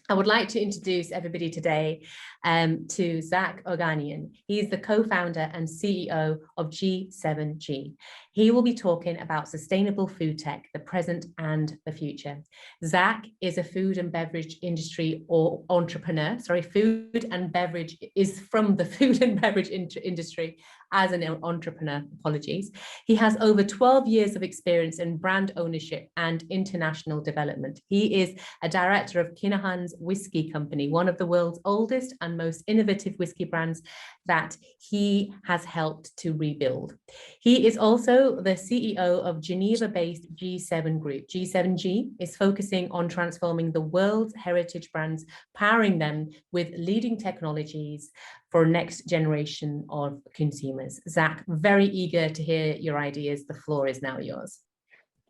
I would like to introduce everybody today to Zak Oganian. He's the co-founder and CEO of G7G. He will be talking about sustainable food tech, the present and the future. Zak is a food and beverage industry or entrepreneur. Sorry, food and beverage is from the food and beverage industry as an entrepreneur, apologies. He has over 12 years of experience in brand ownership and international development. He is a director of Kinahan's Whiskey Company, one of the world's oldest and most innovative whiskey brands that he has helped to rebuild. He is also the CEO of Geneva-based G7 Group. G7G is focusing on transforming the world's heritage brands, powering them with leading technologies for next generation of consumers. Zak, very eager to hear your ideas. The floor is now yours.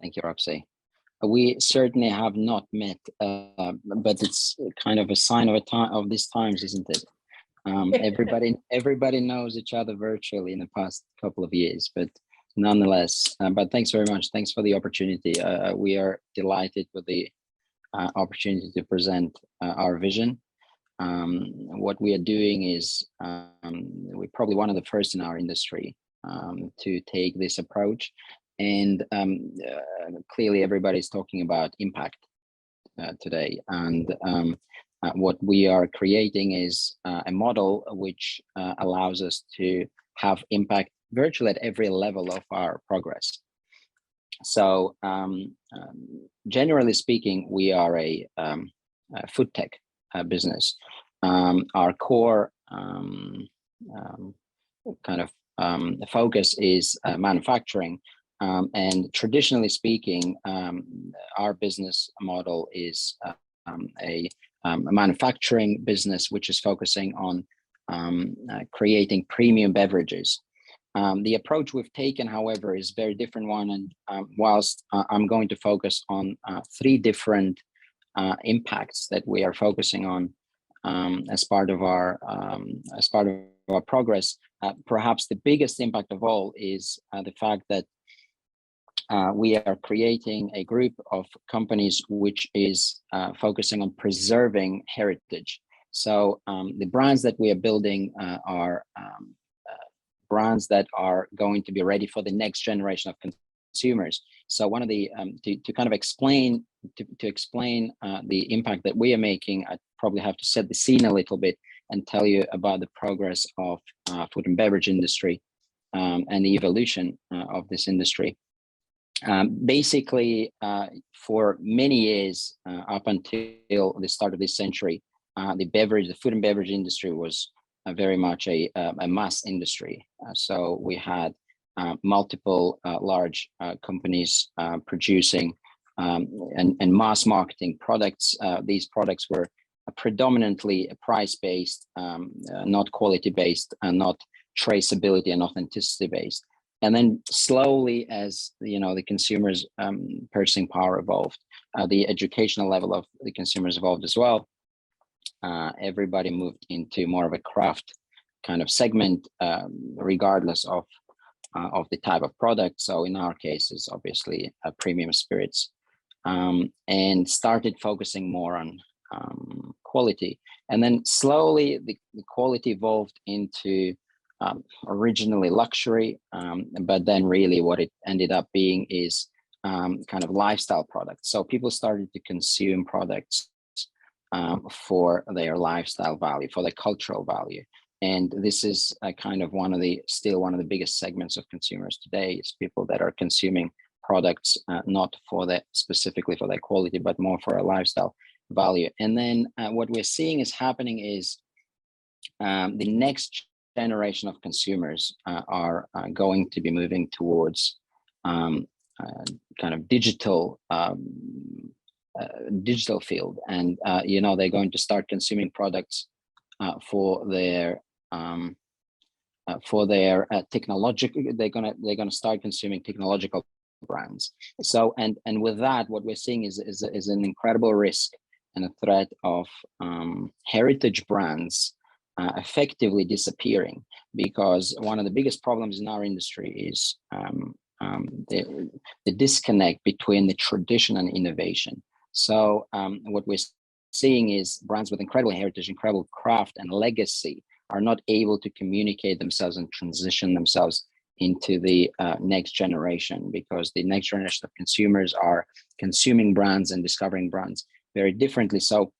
Thank you, Roxy. We certainly have not met, but it's kind of a sign of these times, isn't it? Everybody knows each other virtually in the past couple of years, but nonetheless, but thanks very much. Thanks for the opportunity. We are delighted with the opportunity to present our vision. What we are doing is we're probably one of the first in our industry to take this approach. And clearly everybody's talking about impact today. And what we are creating is a model which allows us to have impact virtually at every level of our progress. So generally speaking, we are a food tech business. Our core focus is manufacturing. And traditionally speaking, our business model is a manufacturing business, which is focusing on creating premium beverages. The approach we've taken, however, is a very different one. And whilst I'm going to focus on three different impacts that we are focusing on as part of our progress, perhaps the biggest impact of all is the fact that we are creating a group of companies which is focusing on preserving heritage. So the brands that we are building are brands that are going to be ready for the next generation of consumers. So one of the to kind of explain the impact that we are making, I probably have to set the scene a little bit and tell you about the progress of food and beverage industry and the evolution of this industry. Basically, for many years up until the start of this century, the food and beverage industry was very much a mass industry. So we had multiple large companies producing and mass marketing products. These products were predominantly price-based, not quality-based, and not traceability and authenticity-based. And then slowly, as the consumers' purchasing power evolved, the educational level of the consumers evolved as well. Everybody moved into more of a craft kind of segment, regardless of the type of product. So in our case, it's obviously premium spirits, and started focusing more on quality. And then slowly, the quality evolved into originally luxury, but then really what it ended up being is kind of lifestyle products. So people started to consume products for their lifestyle value, for their cultural value. And this is kind of still one of the biggest segments of consumers today, is people that are consuming products not specifically for their quality, but more for a lifestyle value. And then what we're seeing is happening is the next generation of consumers are going to be moving towards kind of digital field, and they're going to start consuming products for their technological. They're gonna start consuming technological brands. So and with that, what we're seeing is an incredible risk and a threat of heritage brands effectively disappearing, because one of the biggest problems in our industry is the disconnect between the tradition and innovation. So what we're seeing is brands with incredible heritage, incredible craft and legacy are not able to communicate themselves and transition themselves into the next generation, because the next generation of consumers are consuming brands and discovering brands very differently. So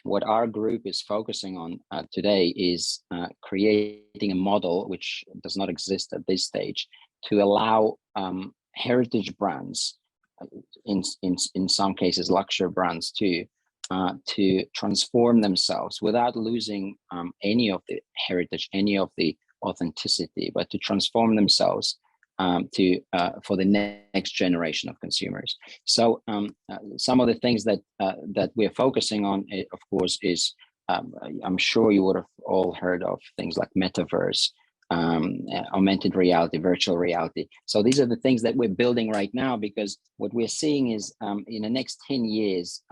what our group is focusing on today is creating a model which does not exist at this stage to allow heritage brands, in some cases luxury brands too, to transform themselves without losing any of the heritage, any of the authenticity, but to transform themselves for the next generation of consumers. So some of the things that we're focusing on, of course, is I'm sure you would have all heard of things like metaverse, augmented reality, virtual reality. So these are the things that we're building right now, because what we're seeing is in the next 10 years,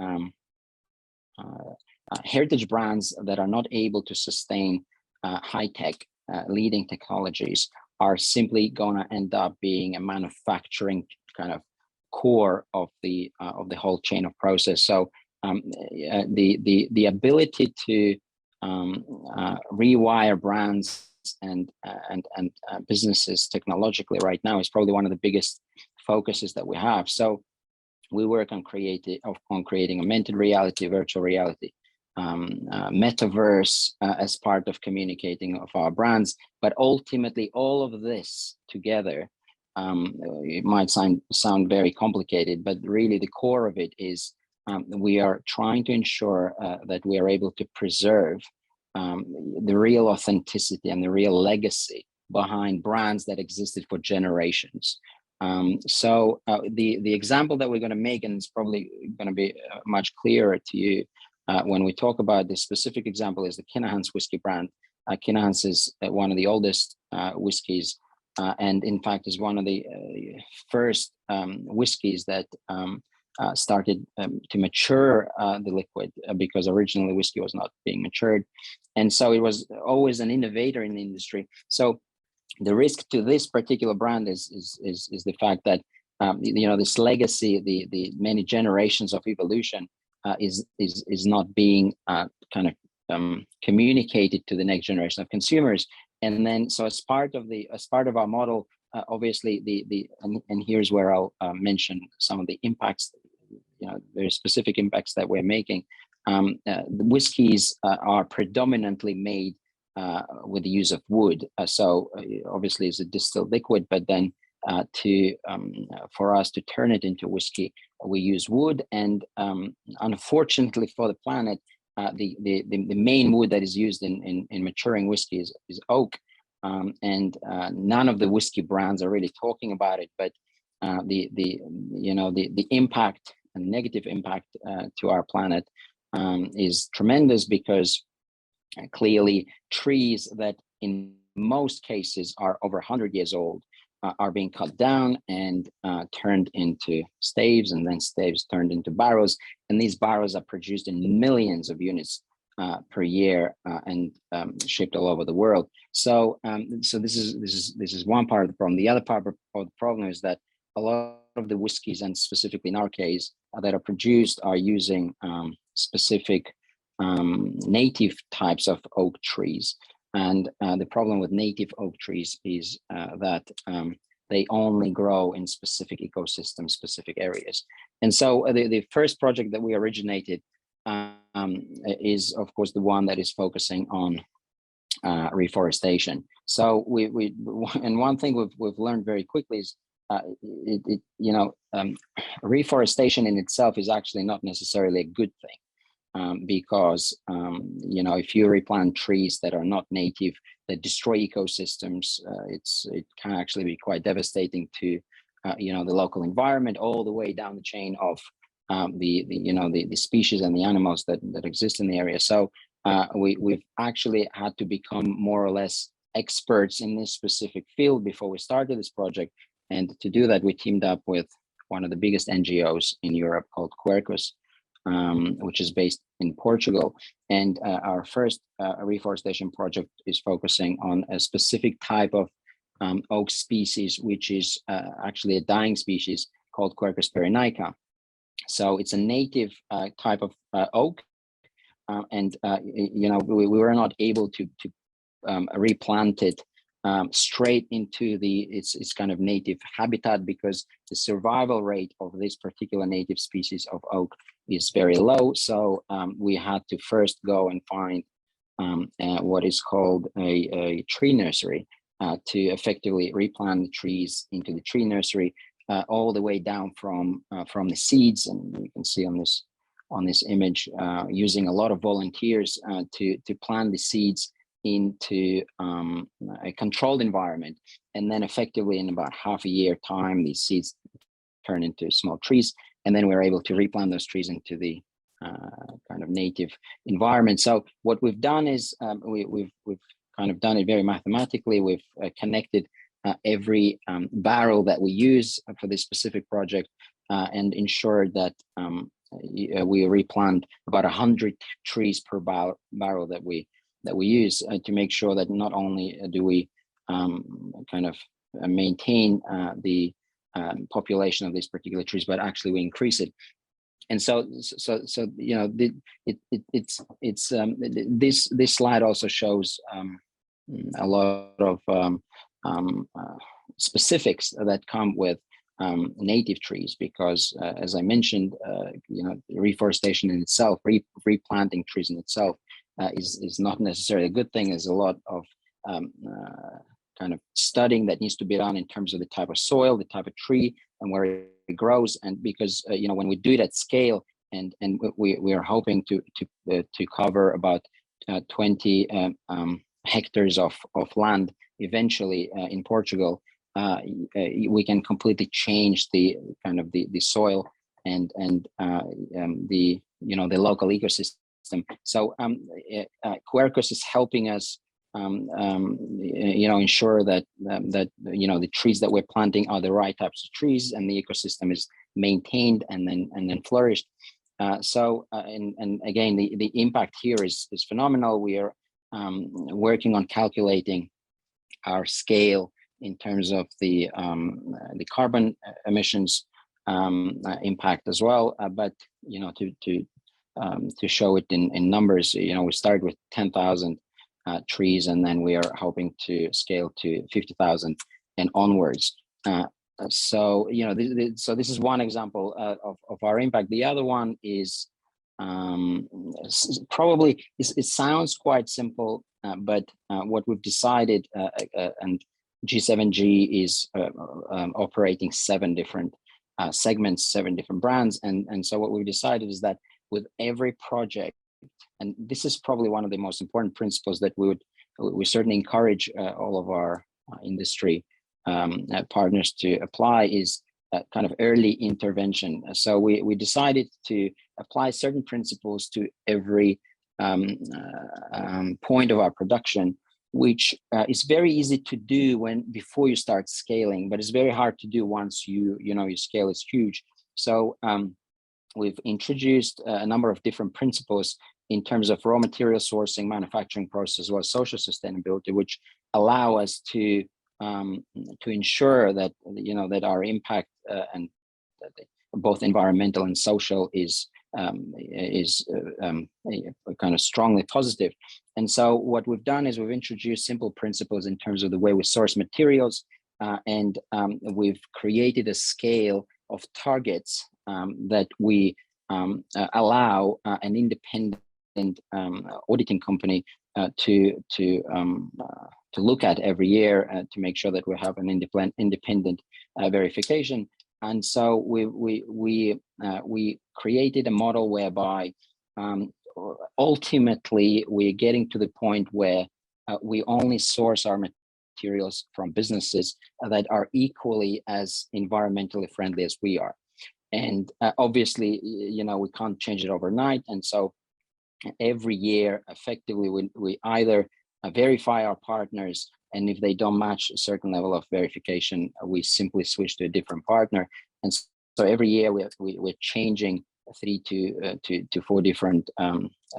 heritage brands that are not able to sustain high-tech leading technologies are simply going to end up being a manufacturing kind of core of the whole chain of process. So the ability to rewire brands and businesses technologically right now is probably one of the biggest focuses that we have. So we work on creating augmented reality, virtual reality, metaverse as part of communicating of our brands. But ultimately, all of this together, it might sound very complicated, but really the core of it is we are trying to ensure that we are able to preserve the real authenticity and the real legacy behind brands that existed for generations. So the example that we're going to make, and it's probably going to be much clearer to you when we talk about this specific example, is the Kinahan's whiskey brand. Kinahan's is one of the oldest whiskeys, and in fact is one of the first whiskeys that started to mature the liquid, because originally whiskey was not being matured, and so it was always an innovator in the industry. So the risk to this particular brand is the fact that this legacy, the many generations of evolution, is not being kind of communicated to the next generation of consumers. And then, so as part of our model, obviously and here's where I'll mention some of the impacts, very specific impacts that we're making. The whiskeys are predominantly made with the use of wood. So obviously it's a distilled liquid, but then for us to turn it into whiskey, we use wood. And unfortunately for the planet, the main wood that is used in maturing whiskey is oak. And none of the whiskey brands are really talking about it, but the impact and negative impact to our planet is tremendous, because clearly trees that in most cases are over 100 years old are being cut down and turned into staves, and then staves turned into barrels, and these barrels are produced in millions of units per year and shipped all over the world. So this is one part of the problem. The other part of the problem is that a lot of the whiskeys, and specifically in our case, that are produced are using specific native types of oak trees. And the problem with native oak trees is that they only grow in specific ecosystems, specific areas. And so the first project that we originated is, of course, the one that is focusing on reforestation. So and one thing we've learned very quickly is reforestation in itself is actually not necessarily a good thing. Because if you replant trees that are not native, that destroy ecosystems, it can actually be quite devastating to the local environment, all the way down the chain of the species and the animals that exist in the area. So we've actually had to become more or less experts in this specific field before we started this project. And to do that, we teamed up with one of the biggest NGOs in Europe called Quercus, which is based in Portugal. And our first reforestation project is focusing on a specific type of oak species, which is actually a dying species called Quercus perennica. So it's a native type of oak we were not able to replant it straight into its kind of native habitat, because the survival rate of this particular native species of oak is very low. So we had to first go and find what is called a tree nursery to effectively replant the trees into the tree nursery, all the way down from the seeds. And you can see on this image, using a lot of volunteers to plant the seeds into a controlled environment, and then effectively in about half a year time, these seeds turn into small trees, and then we're able to replant those trees into the kind of native environment. So what we've done is we've kind of done it very mathematically. We've connected every barrel that we use for this specific project and ensured that we replant about 100 trees per barrel that we use, to make sure that not only do we kind of maintain the population of these particular trees, but actually we increase it. And so this slide also shows a lot of specifics that come with native trees, because as I mentioned, reforestation in itself, replanting trees in itself is not necessarily a good thing. There's a lot of kind of studying that needs to be done in terms of the type of soil, the type of tree, and where it grows. And because when we do it at scale, and we are hoping to cover about 20 hectares of land eventually in Portugal, we can completely change the kind of the soil and the local ecosystem. So Quercus is helping us ensure that the trees that we're planting are the right types of trees, and the ecosystem is maintained and then flourished. And again, the impact here is phenomenal. We are working on calculating our scale in terms of the carbon emissions impact as well. But to show it in numbers, we started with 10,000 trees, and then we are hoping to scale to 50,000 and onwards. So this is one example of our impact. The other one is probably it sounds quite simple, but what we've decided, and G7G is operating 7 different segments, 7 different brands, and so what we've decided is that with every project, and this is probably one of the most important principles that we certainly encourage all of our industry partners to apply, is kind of early intervention. So we decided to apply certain principles to every point of our production, which is very easy to do before you start scaling, but it's very hard to do once your scale is huge. So we've introduced a number of different principles in terms of raw material sourcing, manufacturing process, as well as social sustainability, which allow us to ensure that that our impact and both environmental and social is kind of strongly positive. And so what we've done is we've introduced simple principles in terms of the way we source materials, and we've created a scale of targets that we allow an independent auditing company to look at every year to make sure that we have an independent verification. And so we created a model whereby ultimately we're getting to the point where we only source our materials from businesses that are equally as environmentally friendly as we are. And obviously, we can't change it overnight. And so every year, effectively, we either verify our partners, and if they don't match a certain level of verification, we simply switch to a different partner. And so every year we're changing 3 to 4 different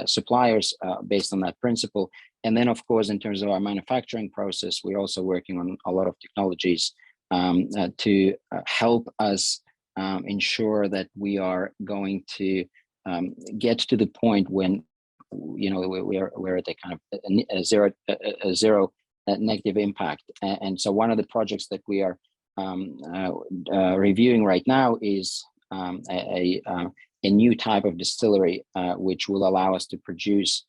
suppliers based on that principle. And then, of course, in terms of our manufacturing process, we're also working on a lot of technologies to help us ensure that we are going to get to the point when we're at a kind of a zero negative impact. And so one of the projects that we are reviewing right now is a new type of distillery, which will allow us to produce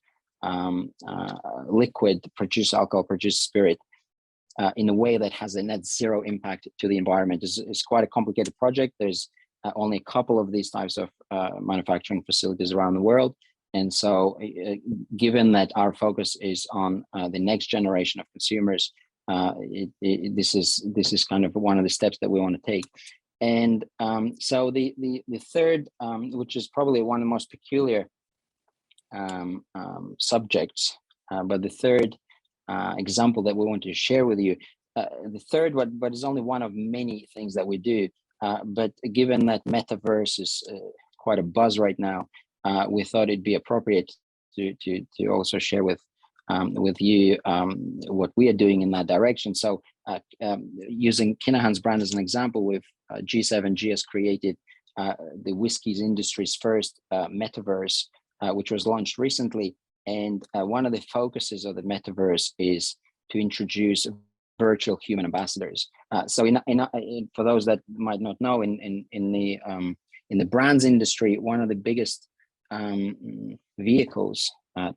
liquid, produce alcohol, produce spirit in a way that has a net zero impact to the environment. It's quite a complicated project. There's only a couple of these types of manufacturing facilities around the world. And so given that our focus is on the next generation of consumers, this is kind of one of the steps that we want to take. And so the third, which is probably one of the most peculiar subjects, but the third example that we want to share with you, the third, but is only one of many things that we do. But given that metaverse is quite a buzz right now, we thought it'd be appropriate to also share with you what we are doing in that direction. So using Kinahan's brand as an example, with G7G has created the whiskies industry's first metaverse, which was launched recently. And one of the focuses of the metaverse is to introduce virtual human ambassadors. So for those that might not know, in the brands industry, one of the biggest vehicles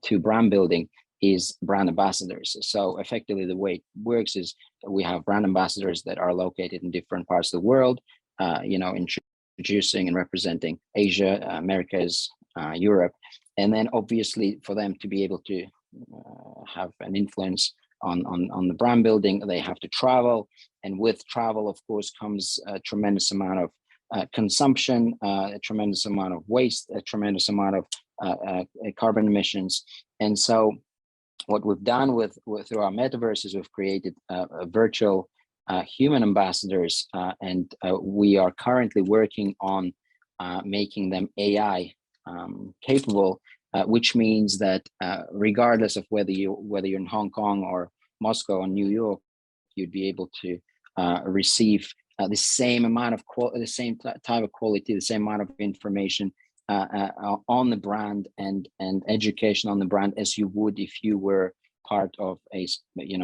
to brand building is brand ambassadors. So effectively, the way it works is we have brand ambassadors that are located in different parts of the world, introducing and representing Asia, Americas, Europe, and then obviously for them to be able to have an influence on the brand building, they have to travel, and with travel, of course, comes a tremendous amount of consumption, a tremendous amount of waste, a tremendous amount of carbon emissions. And so what we've done through our metaverse is we've created a virtual human ambassadors, and we are currently working on making them AI capable, which means that regardless of whether you're in Hong Kong or Moscow or New York, you'd be able to receive the same amount of the same type of quality, the same amount of information on the brand and education on the brand as you would if you were part of a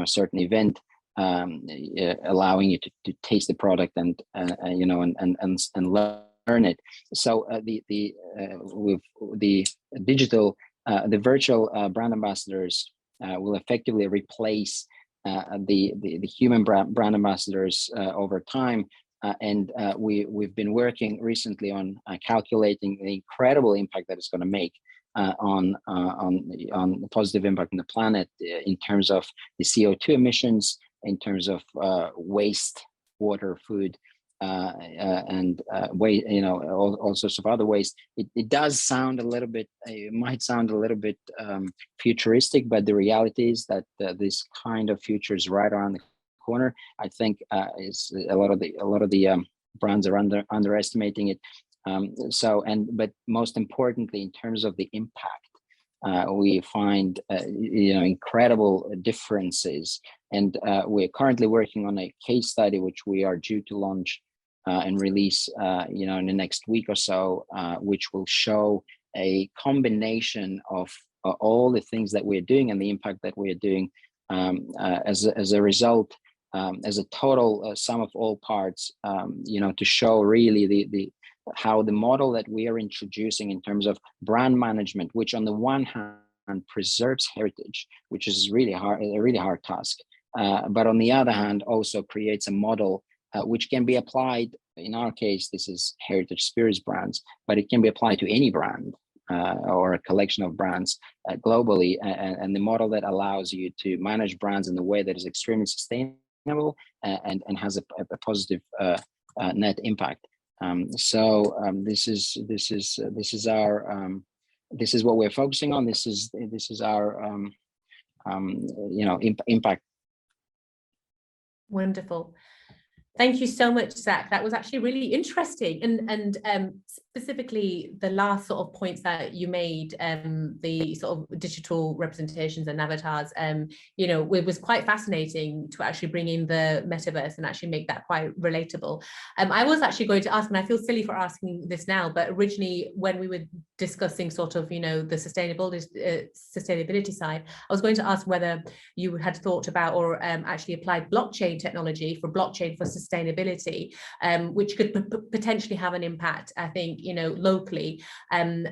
certain event, allowing you to taste the product and learn it. So with the digital, the virtual brand ambassadors will effectively replace the human brand ambassadors over time. And we've been working recently on calculating the incredible impact that it's going to make on the positive impact on the planet in terms of the CO2 emissions, in terms of waste, water, food, and waste, all sorts of other waste. It does sound a little bit, it might sound a little bit futuristic, but the reality is that this kind of future is right around the corner. I think is a lot of the brands are underestimating it. But most importantly, in terms of the impact, we find incredible differences, and we're currently working on a case study which we are due to launch and release in the next week or so, which will show a combination of all the things that we're doing and the impact that we're doing as a result, as a total sum of all parts, to show really how the model that we are introducing in terms of brand management, which on the one hand preserves heritage, which is a really hard task, but on the other hand also creates a model which can be applied. In our case, this is heritage spirits brands, but it can be applied to any brand or a collection of brands globally, and the model that allows you to manage brands in a way that is extremely sustainable and has a positive net impact. This is what we're focusing on. This is our impact. Wonderful. Thank you so much, Zak. That was actually really interesting. And specifically the last sort of points that you made, the sort of digital representations and avatars, it was quite fascinating to actually bring in the metaverse and actually make that quite relatable. I was actually going to ask, and I feel silly for asking this now, but originally when we were discussing sort of, the sustainability side, I was going to ask whether you had thought about or actually applied blockchain technology for sustainability, which could potentially have an impact, I think, locally, and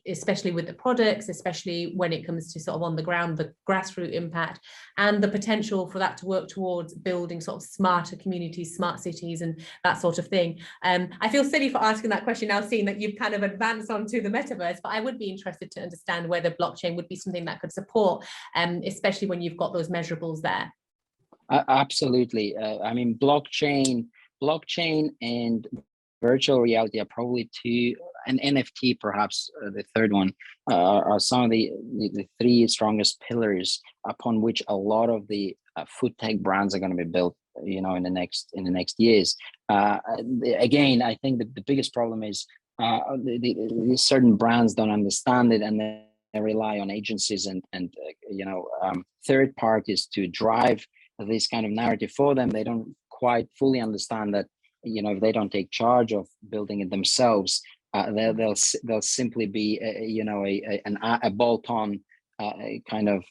especially with the products, especially when it comes to sort of on the ground, the grassroots impact, and the potential for that to work towards building sort of smarter communities, smart cities, and that sort of thing. I feel silly for asking that question now, seeing that you've kind of advanced onto the metaverse, but I would be interested to understand whether blockchain would be something that could support, especially when you've got those measurables there. Absolutely. I mean, blockchain and virtual reality are probably two, and NFT perhaps the third one, are some of the three strongest pillars upon which a lot of the food tech brands are going to be built, in the next years. Again, I think the biggest problem is the certain brands don't understand it, and they rely on agencies and third parties to drive this kind of narrative for them. They don't quite fully understand that, if they don't take charge of building it themselves, they'll simply be a bolt-on kind of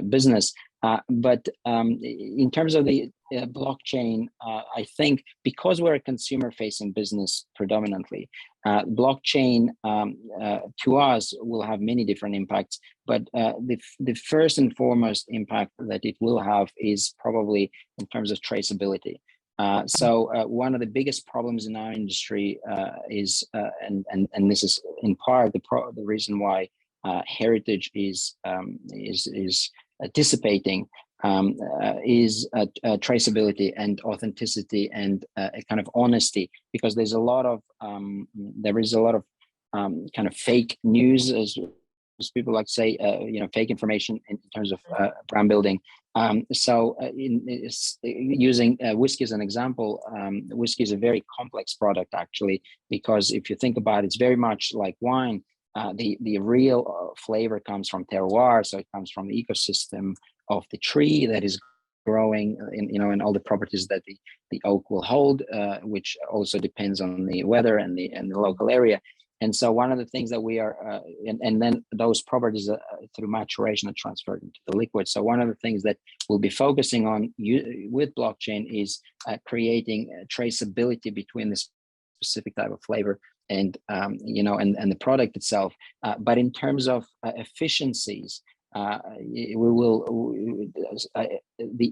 business. But in terms of the blockchain, I think because we're a consumer-facing business predominantly, blockchain to us will have many different impacts. But the first and foremost impact that it will have is probably in terms of traceability. So one of the biggest problems in our industry is, and this is in part the reason why heritage is dissipating, is traceability and authenticity and a kind of honesty, because there is a lot of kind of fake news, as people like to say, fake information in terms of brand building. So using whiskey as an example, whiskey is a very complex product actually, because if you think about it, it's very much like wine. The real flavor comes from terroir, so it comes from the ecosystem of the tree that is growing, and all the properties that the oak will hold, which also depends on the weather and the local area. And so one of the things that we are, and then those properties through maturation are transferred into the liquid. So one of the things that we'll be focusing on with blockchain is creating traceability between this specific type of flavor and the product itself. But in terms of efficiencies, the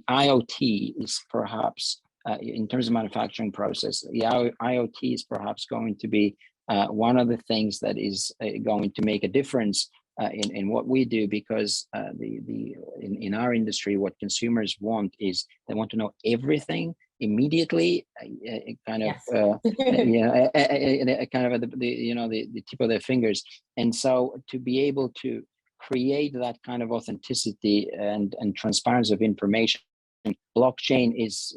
IoT is perhaps, in terms of manufacturing process, the IoT is perhaps going to be one of the things that is going to make a difference in what we do, because in our industry, what consumers want is they want to know everything immediately, kind of kind of at the tip of their fingers. And so to be able to create that kind of authenticity and transparency of information, blockchain is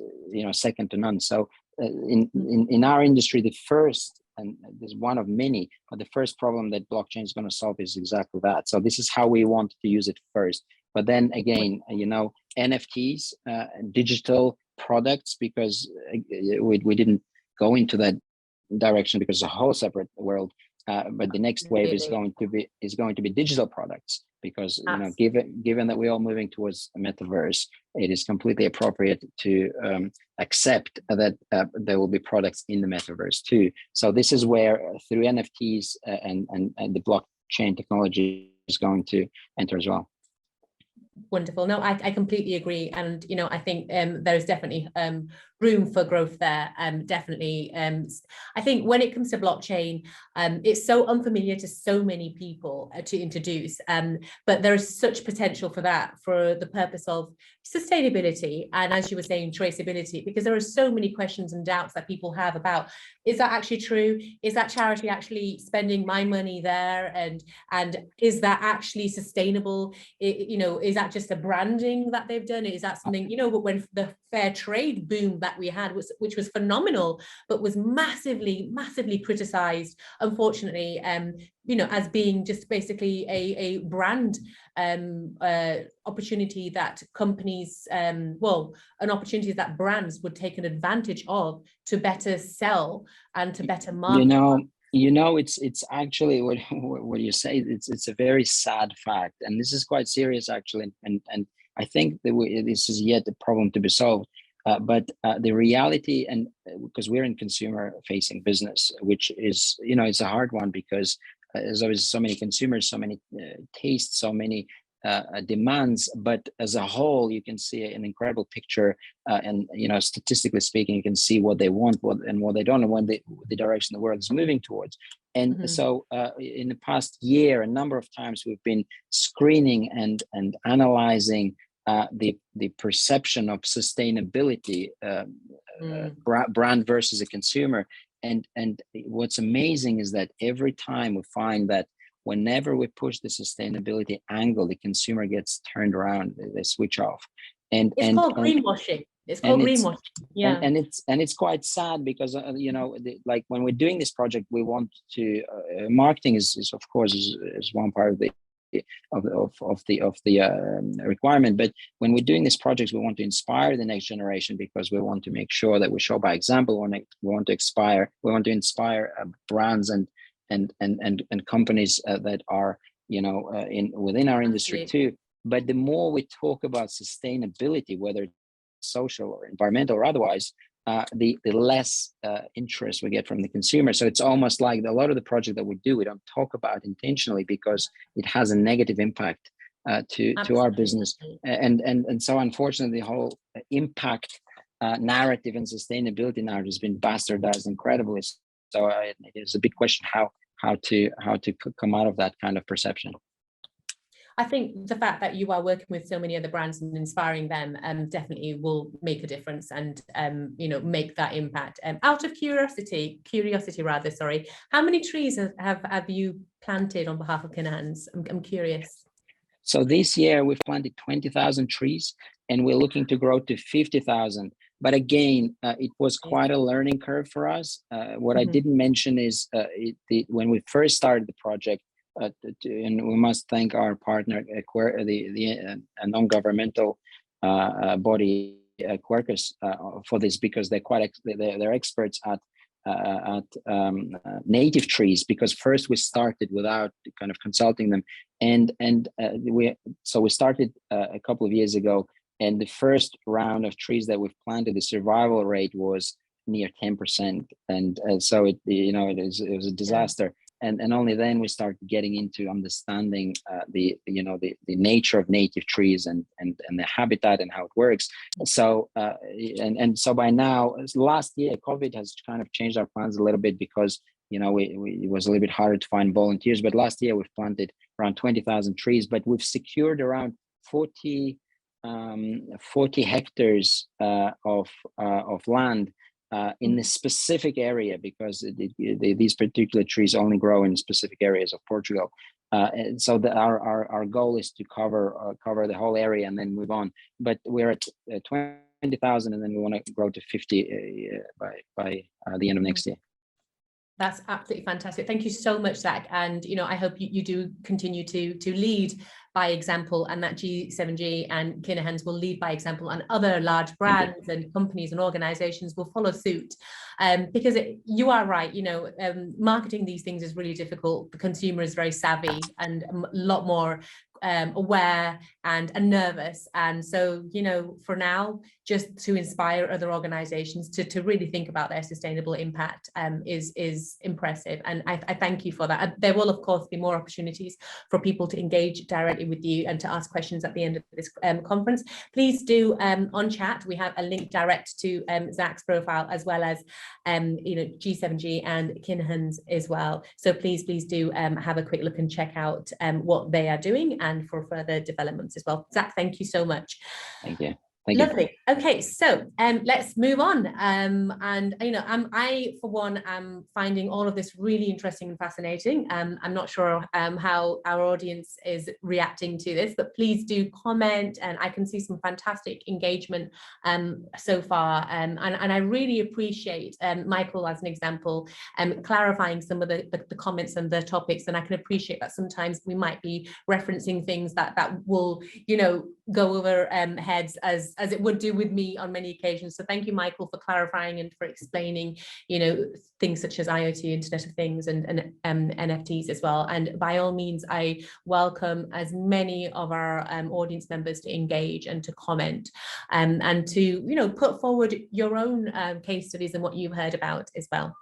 second to none. So in our industry, the first, and there's one of many, but the first problem that blockchain is going to solve is exactly that. So this is how we want to use it first. But then again, NFTs, digital products, because we didn't go into that direction because it's a whole separate world. But the next wave is going to be digital products, because given that we're all moving towards a metaverse, it is completely appropriate to accept that there will be products in the metaverse too. So this is where through NFTs and the blockchain technology is going to enter as well. Wonderful. No, I completely agree. And, I think there's definitely room for growth there. Definitely. I think when it comes to blockchain, it's so unfamiliar to so many people to introduce, but there is such potential for that, for the purpose of sustainability. And as you were saying, traceability, because there are so many questions and doubts that people have about, is that actually true? Is that charity actually spending my money there? And is that actually sustainable? Is that just a branding that they've done? Is that something, but when the fair trade boom that we had, which was phenomenal, but was massively criticized, unfortunately, as being just basically a brand opportunity that companies, an opportunity that brands would take an advantage of to better sell and to better market. It's actually what you say. It's a very sad fact, and this is quite serious actually. And I think that this is yet a problem to be solved. But the reality, and because we're in consumer-facing business, which is it's a hard one because there's always so many consumers, so many tastes, so many demands. But as a whole, you can see an incredible picture, and statistically speaking, you can see what they want, what they don't, and when the direction the world is moving towards. And so, in the past year, a number of times we've been screening and analyzing the perception of sustainability, brand versus a consumer. And what's amazing is that every time we find that whenever we push the sustainability angle, the consumer gets turned around, they switch off. And it's called greenwashing. It's called greenwashing. Yeah. And it's quite sad because like when we're doing this project, we want to marketing is of course is one part of the requirement, but when we're doing these projects, we want to inspire the next generation because we want to make sure that we show by example. We want to inspire brands and companies that are within our industry too. But the more we talk about sustainability, whether it's social or environmental or otherwise, the less interest we get from the consumer. So it's almost like a lot of the project that we do, we don't talk about intentionally because it has a negative impact to our business. And so unfortunately, the whole impact narrative and sustainability narrative has been bastardized incredibly. So it is a big question how to come out of that kind of perception. I think the fact that you are working with so many other brands and inspiring them definitely will make a difference and make that impact. Out of curiosity, how many trees have you planted on behalf of Kinahans? I'm curious. So this year we've planted 20,000 trees, and we're looking to grow to 50,000. But again, it was quite a learning curve for us. What I didn't mention is when we first started the project. And we must thank our partner, the non-governmental body, Quercus, for this, because they're experts at native trees. Because first we started without kind of consulting them, and we started a couple of years ago, and the first round of trees that we've planted, the survival rate was near 10%, and so it was a disaster. And only then we started getting into understanding the nature of native trees and the habitat and how it works. So so by now, last year, COVID has kind of changed our plans a little bit because it was a little bit harder to find volunteers. But last year we've planted around 20,000 trees, but we've secured around 40 hectares of land. In the specific area, because these particular trees only grow in specific areas of Portugal, and so our goal is to cover the whole area and then move on. But we're at 20,000, and then we want to grow to 50 by the end of next year. That's absolutely fantastic. Thank you so much, Zak. And I hope you do continue to lead by example, and that G7G and Kinahans will lead by example, and other large brands and companies and organizations will follow suit. Because you are right, marketing these things is really difficult. The consumer is very savvy and a lot more aware and nervous, and so for now, just to inspire other organizations to really think about their sustainable impact is impressive, and I thank you for that. There will of course be more opportunities for people to engage directly with you and to ask questions at the end of this conference. Please do on chat, we have a link direct to Zak's profile, as well as G7G and Kinahans as well, so please do have a quick look and check out what they are doing and for further developments as well. Zak, thank you so much. Thank you. Thank you. Lovely. Okay, so let's move on. And I for one am finding all of this really interesting and fascinating. I'm not sure how our audience is reacting to this, but please do comment. And I can see some fantastic engagement so far. And I really appreciate Michael, as an example, clarifying some of the comments and the topics. And I can appreciate that sometimes we might be referencing things that will, go over heads as it would do with me on many occasions. So thank you, Michael, for clarifying and for explaining, things such as IoT, Internet of Things, and NFTs as well. And by all means, I welcome as many of our audience members to engage and to comment, and to put forward your own case studies and what you've heard about as well.